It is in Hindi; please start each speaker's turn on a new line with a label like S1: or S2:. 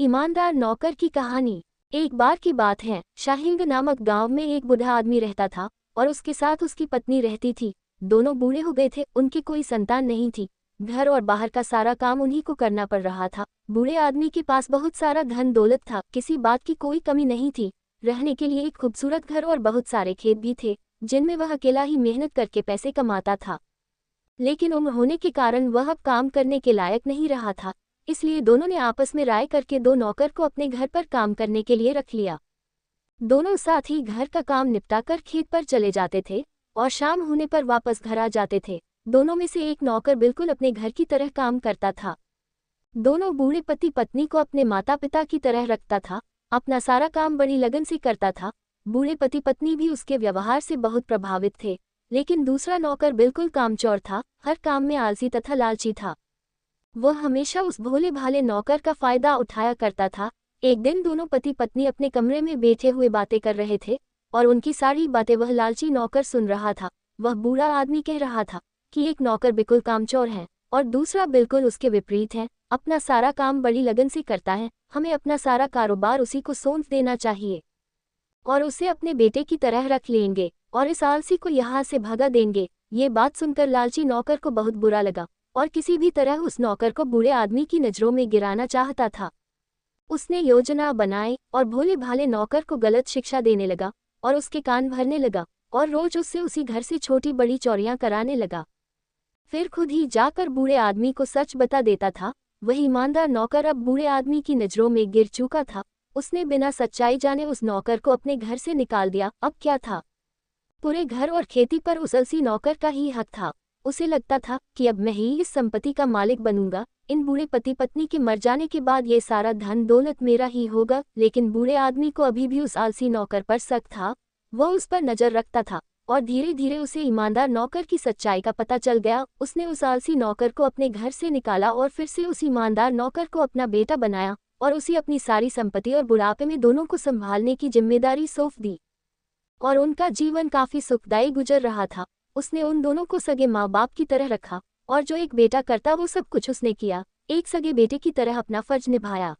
S1: ईमानदार नौकर की कहानी। एक बार की बात है, शाहिंग नामक गांव में एक बूढ़ा आदमी रहता था और उसके साथ उसकी पत्नी रहती थी। दोनों बूढ़े हो गए थे, उनकी कोई संतान नहीं थी। घर और बाहर का सारा काम उन्हीं को करना पड़ रहा था। बूढ़े आदमी के पास बहुत सारा धन दौलत था, किसी बात की कोई कमी नहीं थी। रहने के लिए एक खूबसूरत घर और बहुत सारे खेत भी थे, जिनमें वह अकेला ही मेहनत करके पैसे कमाता था। लेकिन उम्र होने के कारण वह अब काम करने के लायक नहीं रहा था। इसलिए दोनों ने आपस में राय करके दो नौकर को अपने घर पर काम करने के लिए रख लिया। दोनों साथ ही घर का काम निपटाकर खेत पर चले जाते थे और शाम होने पर वापस घर आ जाते थे। दोनों में से एक नौकर बिल्कुल अपने घर की तरह काम करता था। दोनों बूढ़े पति पत्नी को अपने माता पिता की तरह रखता था, अपना सारा काम बड़ी लगन से करता था। बूढ़े पति पत्नी भी उसके व्यवहार से बहुत प्रभावित थे। लेकिन दूसरा नौकर बिल्कुल कामचोर था, हर काम में आलसी तथा लालची था। वह हमेशा उस भोले भाले नौकर का फायदा उठाया करता था। एक दिन दोनों पति पत्नी अपने कमरे में बैठे हुए बातें कर रहे थे और उनकी सारी बातें वह लालची नौकर सुन रहा था। वह बूढ़ा आदमी कह रहा था कि एक नौकर बिल्कुल कामचोर है और दूसरा बिल्कुल उसके विपरीत है, अपना सारा काम बड़ी लगन से करता है। हमें अपना सारा कारोबार उसी को सौंप देना चाहिए और उसे अपने बेटे की तरह रख लेंगे और इस आलसी को यहाँ से भगा देंगे। ये बात सुनकर लालची नौकर को बहुत बुरा लगा और किसी भी तरह उस नौकर को बूढ़े आदमी की नज़रों में गिराना चाहता था। उसने योजना बनाई और भोले भाले नौकर को गलत शिक्षा देने लगा और उसके कान भरने लगा और रोज उससे उसी घर से छोटी बड़ी चोरियां कराने लगा। फिर खुद ही जाकर बूढ़े आदमी को सच बता देता था। वही ईमानदार नौकर अब बूढ़े आदमी की नज़रों में गिर चुका था। उसने बिना सच्चाई जाने उस नौकर को अपने घर से निकाल दिया। अब क्या था, पूरे घर और खेती पर उस आलसी नौकर का ही हक था। उसे लगता था कि अब मैं ही इस संपत्ति का मालिक बनूंगा। इन बूढ़े पति पत्नी के मर जाने के बाद ये सारा धन दौलत मेरा ही होगा। लेकिन बूढ़े आदमी को अभी भी उस आलसी नौकर पर शक था। वह उस पर नजर रखता था और धीरे धीरे उसे ईमानदार नौकर की सच्चाई का पता चल गया। उसने उस आलसी नौकर को अपने घर से निकाला और फिर से उस ईमानदार नौकर को अपना बेटा बनाया और उसे अपनी सारी संपत्ति और बुढ़ापे में दोनों को संभालने की जिम्मेदारी सौंप दी और उनका जीवन काफी सुखदायी गुजर रहा था। उसने उन दोनों को सगे माँ बाप की तरह रखा और जो एक बेटा करता वो सब कुछ उसने किया। एक सगे बेटे की तरह अपना फर्ज निभाया।